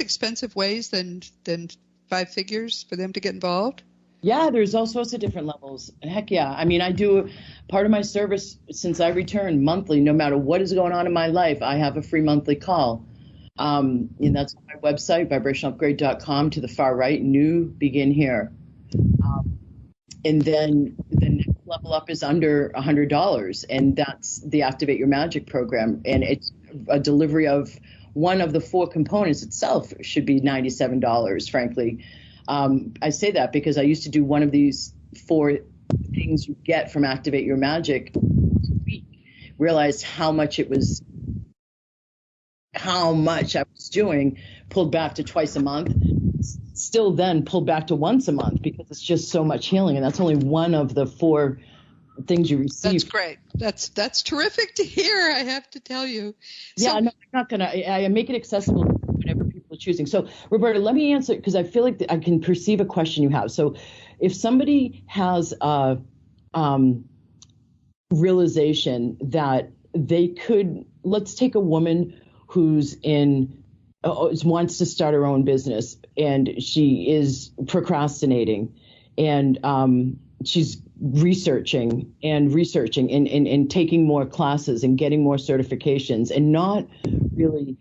expensive ways than 5 figures for them to get involved? Yeah, there's all sorts of different levels. Heck yeah. I mean, I do part of my service since I returned monthly. No matter what is going on in my life, I have a free monthly call. And that's on my website, vibrationalupgrade.com, to the far right, new, begin here. And then the next level up is under $100, and that's the Activate Your Magic program. And it's a delivery of one of the 4 components itself should be $97, frankly. I say that because I used to do one of these 4 things you get from Activate Your Magic a week, realized how much I was doing, pulled back to twice a month, still then pulled back to once a month because it's just so much healing. And that's only one of the 4 things you receive. That's great. That's terrific to hear, I have to tell you. Yeah, no, I'm not going to, I make it accessible to whatever people are choosing. So Roberta, let me answer, because I feel like I can perceive a question you have. So if somebody has a realization that they could, let's take a woman who's wants to start her own business, and she is procrastinating, and she's researching and taking more classes and getting more certifications and not really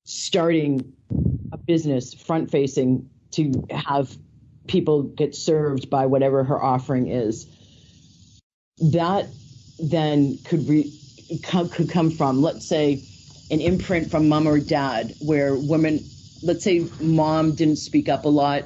starting a business front facing to have people get served by whatever her offering is. That then could come from, let's say, an imprint from mom or dad, where women, let's say mom didn't speak up a lot,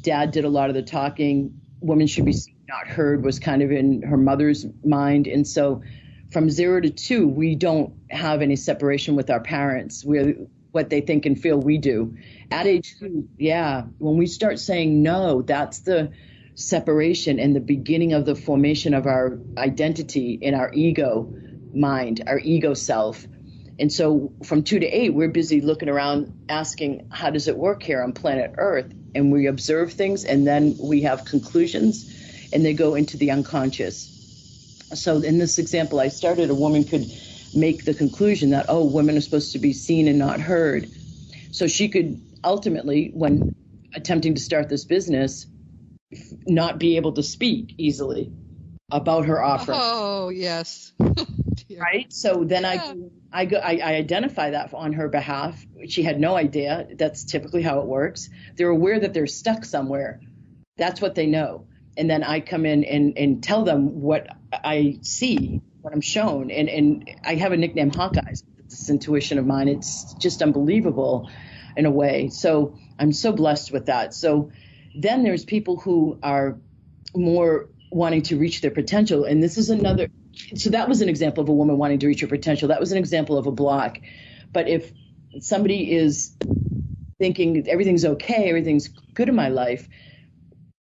dad did a lot of the talking, women should be seen, not heard, was kind of in her mother's mind. And so from 0 to 2, we don't have any separation with our parents. We're what they think and feel we do. At age 2, yeah, when we start saying no, that's the separation and the beginning of the formation of our identity in our ego mind, our ego self. And so from 2 to 8, we're busy looking around asking, how does it work here on planet Earth? And we observe things, and then we have conclusions, and they go into the unconscious. So in this example I started, a woman could make the conclusion that, oh, women are supposed to be seen and not heard. So she could ultimately, when attempting to start this business, not be able to speak easily about her offer. Oh, yes. Right? So then yeah. I identify that on her behalf. She had no idea. That's typically how it works. They're aware that they're stuck somewhere. That's what they know. And then I come in and tell them what I see, what I'm shown. And I have a nickname, Hawkeyes. This intuition of mine, it's just unbelievable in a way. So I'm so blessed with that. So then there's people who are more wanting to reach their potential. And this is another. So that was an example of a woman wanting to reach her potential. That was an example of a block. But if somebody is thinking everything's okay, everything's good in my life,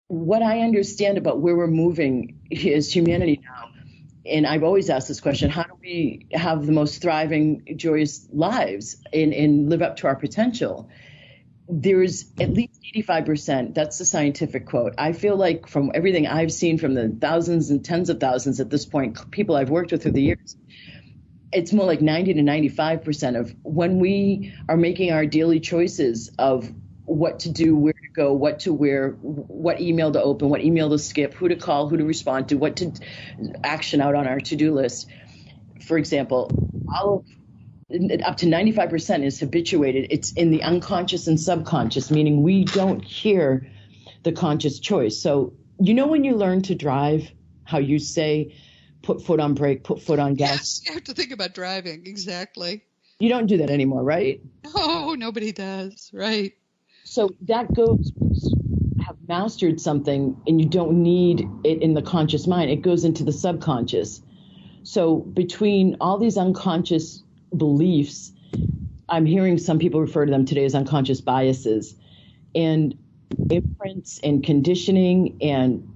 what I understand about where we're moving is humanity now. And I've always asked this question, how do we have the most thriving, joyous lives and live up to our potential? There's at least 85%. That's the scientific quote. I feel like from everything I've seen from the thousands and tens of thousands at this point, people I've worked with through the years, it's more like 90 to 95% of when we are making our daily choices of what to do, where to go, what to wear, what email to open, what email to skip, who to call, who to respond to, what to action out on our to-do list. For example, up to 95% is habituated. It's in the unconscious and subconscious, meaning we don't hear the conscious choice. So, you know, when you learn to drive, how you say, put foot on brake, put foot on gas. Yes, you have to think about driving. Exactly. You don't do that anymore, right? No, nobody does. Right. So that goes, have mastered something and you don't need it in the conscious mind. It goes into the subconscious. So between all these unconscious beliefs, I'm hearing some people refer to them today as unconscious biases, and imprints and conditioning and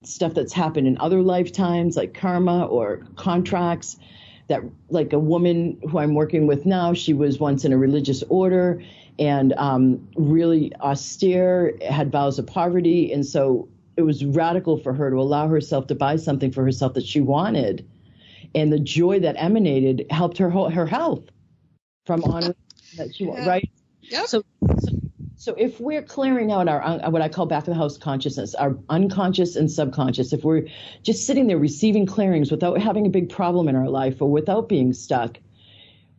stuff that's happened in other lifetimes, like karma or contracts, that like a woman who I'm working with now, she was once in a religious order and really austere, had vows of poverty. And so it was radical for her to allow herself to buy something for herself that she wanted. And the joy that emanated helped her health from honor that she wanted, right? Yep. So So if we're clearing out our what I call back of the house consciousness, our unconscious and subconscious, if we're just sitting there receiving clearings without having a big problem in our life or without being stuck,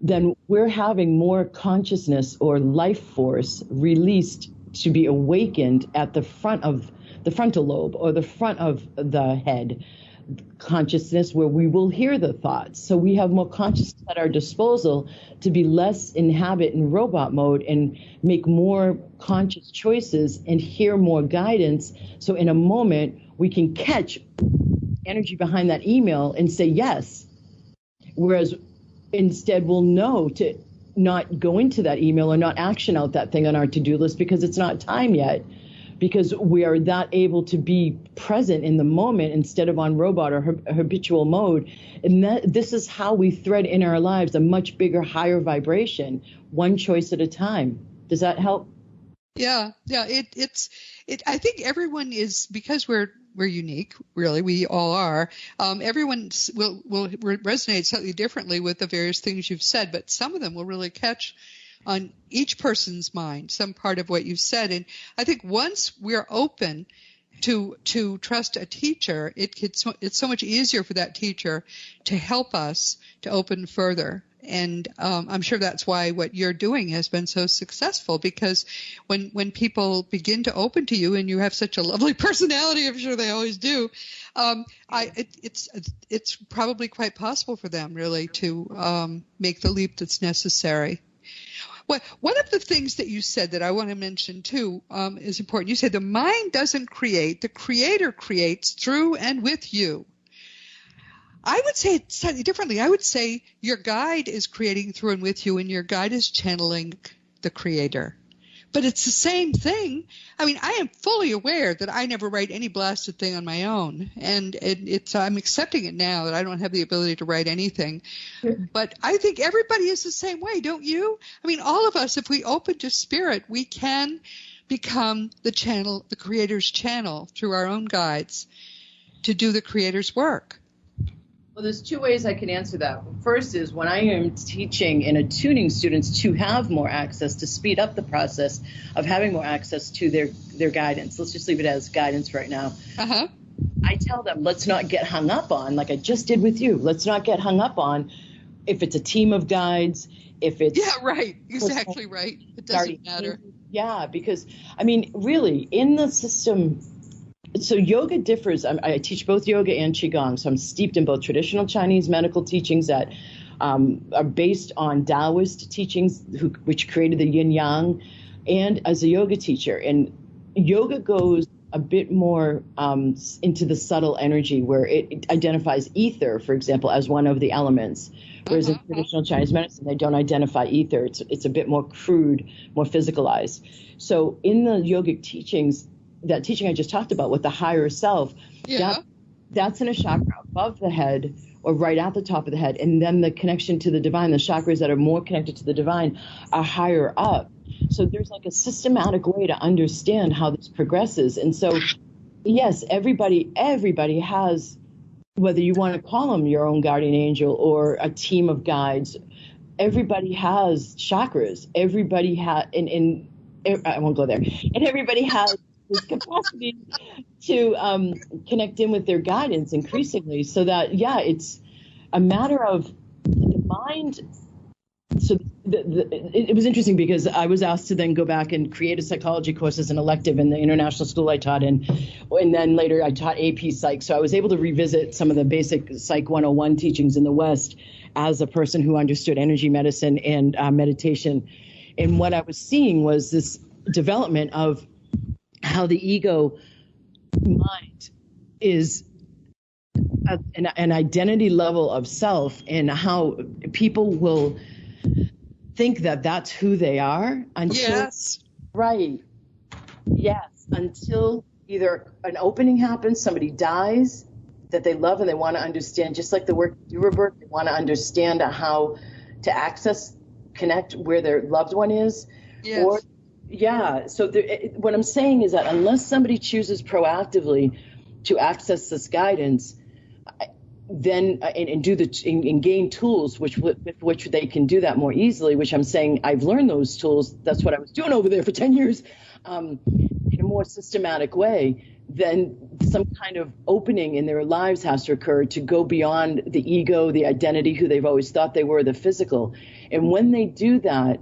then we're having more consciousness or life force released to be awakened at the front of the frontal lobe or the front of the head consciousness, where we will hear the thoughts. So we have more consciousness at our disposal to be less inhabit in robot mode and make more conscious choices and hear more guidance. So in a moment, we can catch energy behind that email and say yes. Whereas instead we'll know to not go into that email or not action out that thing on our to-do list because it's not time yet, because we are that able to be present in the moment instead of on robot or habitual mode. And this is how we thread in our lives a much bigger, higher vibration, one choice at a time. Does that help? Yeah. I think everyone is, because we're unique, really, we all are. Everyone will resonate slightly differently with the various things you've said, but some of them will really catch on each person's mind some part of what you've said. And I think once we're open to trust a teacher, it's so much easier for that teacher to help us to open further. And I'm sure that's why what you're doing has been so successful, because when people begin to open to you, and you have such a lovely personality, I'm sure they always do, it's probably quite possible for them really to make the leap that's necessary. Well, one of the things that you said that I want to mention too is important. You said the mind doesn't create, the creator creates through and with you. I would say it slightly differently. I would say your guide is creating through and with you, and your guide is channeling the creator. But it's the same thing. I mean, I am fully aware that I never write any blasted thing on my own. And I'm accepting it now that I don't have the ability to write anything. But I think everybody is the same way, don't you? I mean, all of us, if we open to spirit, we can become the channel, the creator's channel through our own guides to do the creator's work. Well, there's two ways I can answer that. First is when I am teaching and attuning students to have more access, to speed up the process of having more access to their guidance. Let's just leave it as guidance right now. Uh-huh. I tell them, let's not get hung up on, like I just did with you, let's not get hung up on if it's a team of guides, if it's... Yeah, right. Exactly right. It doesn't matter. Yeah, because, I mean, really, in the system... So yoga differs. I teach both yoga and qigong, so I'm steeped in both traditional Chinese medical teachings that are based on Taoist teachings, which created the yin yang, and as a yoga teacher. And yoga goes a bit more into the subtle energy, where it identifies ether, for example, as one of the elements. Whereas in traditional Chinese medicine, they don't identify ether. It's a bit more crude, more physicalized. So in the yogic teachings, that teaching I just talked about with the higher self, that's in a chakra above the head or right at the top of the head. And then the connection to the divine, the chakras that are more connected to the divine are higher up. So there's like a systematic way to understand how this progresses. And so, yes, everybody has, whether you want to call them your own guardian angel or a team of guides, everybody has chakras. Everybody has, and I won't go there. And everybody has this capacity to connect in with their guidance increasingly, so that it's a matter of the mind. So it was interesting because I was asked to then go back and create a psychology course as an elective in the international school I taught in, and then later I taught AP Psych. So I was able to revisit some of the basic Psych 101 teachings in the West as a person who understood energy medicine and meditation. And what I was seeing was this development of how the ego mind is an identity level of self, and how people will think that that's who they are until until either an opening happens, somebody dies that they love and they want to understand, just like the work you were birthed, they want to understand how to access, connect where their loved one is. Yes. So what I'm saying is that unless somebody chooses proactively to access this guidance, then and do and gain tools with which they can do that more easily, which I'm saying I've learned those tools. That's what I was doing over there for 10 years in a more systematic way. Then some kind of opening in their lives has to occur to go beyond the ego, the identity, who they've always thought they were, the physical. And when they do that,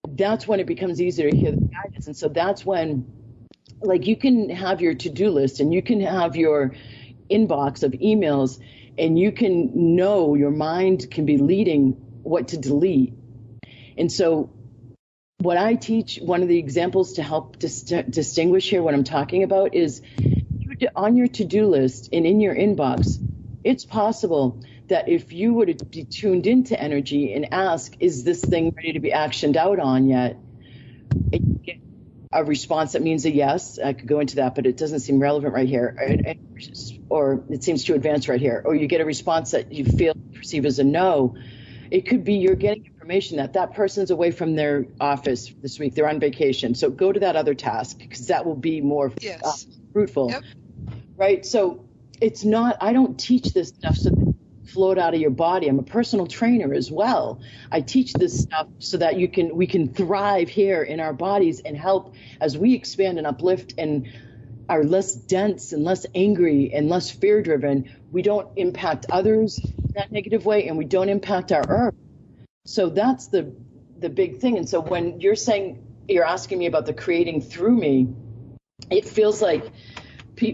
that's when it becomes easier to hear the guidance. And so that's when, like, you can have your to-do list and you can have your inbox of emails, and you can know your mind can be leading what to delete. And so what I teach, one of the examples to help distinguish here what I'm talking about is on your to-do list and in your inbox, it's possible that if you were to be tuned into energy and ask, is this thing ready to be actioned out on yet? And you get a response that means a yes. I could go into that, but it doesn't seem relevant right here. Or it seems too advanced right here. Or you get a response that you perceive as a no. It could be you're getting information that person's away from their office this week. They're on vacation. So go to that other task, because that will be more fruitful. Yep. Right? So it's not, I don't teach this stuff so that you float out of your body. I'm a personal trainer as well. I teach this stuff so that we can thrive here in our bodies and help as we expand and uplift and are less dense and less angry and less fear-driven. We don't impact others in that negative way, and we don't impact our earth. So that's the big thing. And so when you're asking me about the creating through me, it feels like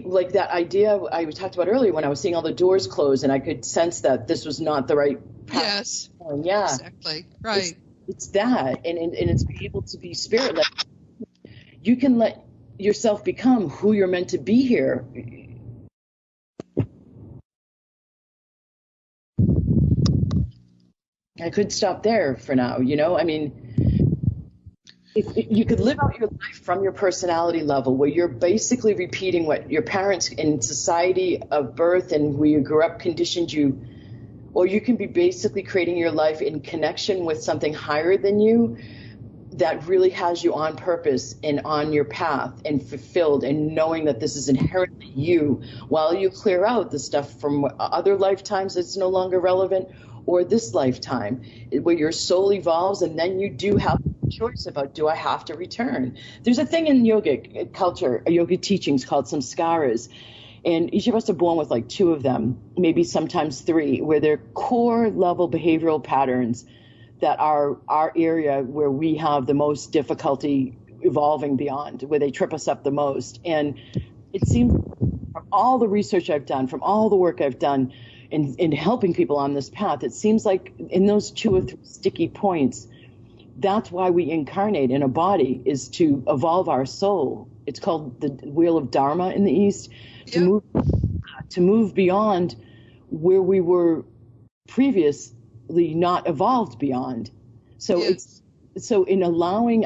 like that idea I talked about earlier when I was seeing all the doors close and I could sense that this was not the right path. Yes. Yeah. Exactly. Right. It's that. And it's being able to be spirit-led. You can let yourself become who you're meant to be here. I could stop there for now, I mean, if you could live out your life from your personality level, where you're basically repeating what your parents in society of birth and where you grew up conditioned you, or you can be basically creating your life in connection with something higher than you that really has you on purpose and on your path and fulfilled, and knowing that this is inherently you, while you clear out the stuff from other lifetimes that's no longer relevant, or this lifetime, where your soul evolves, and then you do have a choice about, do I have to return? There's a thing in yogic culture, yoga teachings called Samskaras, and each of us are born with like 2 of them, maybe sometimes 3, where they're core level behavioral patterns that are our area where we have the most difficulty evolving beyond, where they trip us up the most. And it seems from all the research I've done, from all the work I've done, in helping people on this path, it seems like in those 2 or 3 sticky points, that's why we incarnate in a body, is to evolve our soul. It's called the Wheel of Dharma in the East, to move beyond where we were previously not evolved beyond. So so in allowing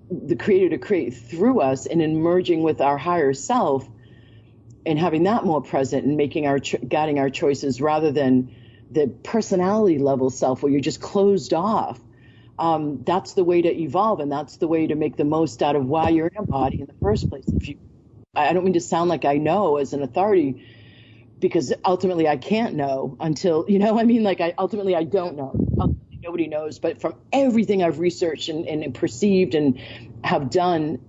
the Creator to create through us and in merging with our higher self, and having that more present and making guiding our choices, rather than the personality level self where you're just closed off. That's the way to evolve, and that's the way to make the most out of why you're in a body in the first place. I don't mean to sound like I know as an authority, because ultimately I can't know until, ultimately I don't know. Ultimately, nobody knows. But from everything I've researched and perceived and have done,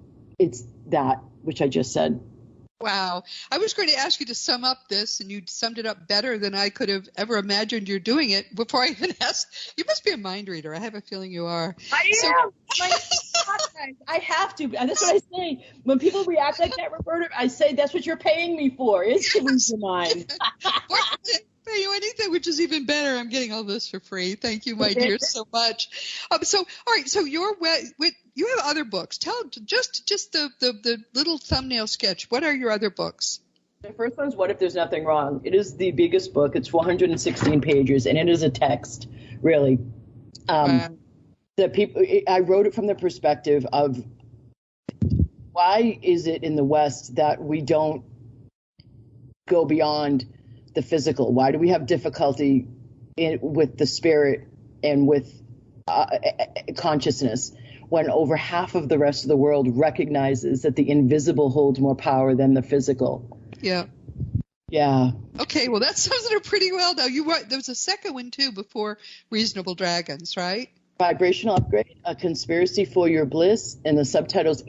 it's that which I just said. Wow. I was going to ask you to sum up this, and you summed it up better than I could have ever imagined you're doing it. Before I even asked, you must be a mind reader. I have a feeling you are. I am. I have to. And that's what I say. When people react like that, Roberta, I say that's what you're paying me for, is to lose your mind. Pay you anything, which is even better. I'm getting all this for free. Thank you, my dear, so much. All right. So you have other books. Tell just the little thumbnail sketch. What are your other books? The first one is What If There's Nothing Wrong? It is the biggest book. It's 416 pages, and it is a text, really. I wrote it from the perspective of, why is it in the West that we don't go beyond the physical? Why do we have difficulty with the spirit and with consciousness, when over half of the rest of the world recognizes that the invisible holds more power than the physical? Yeah. Yeah. Okay, well, that sums it up pretty well. Now, there was a second one, too, before Reasonable Dragons, right? Vibrational Upgrade, A Conspiracy for Your Bliss, and the subtitle's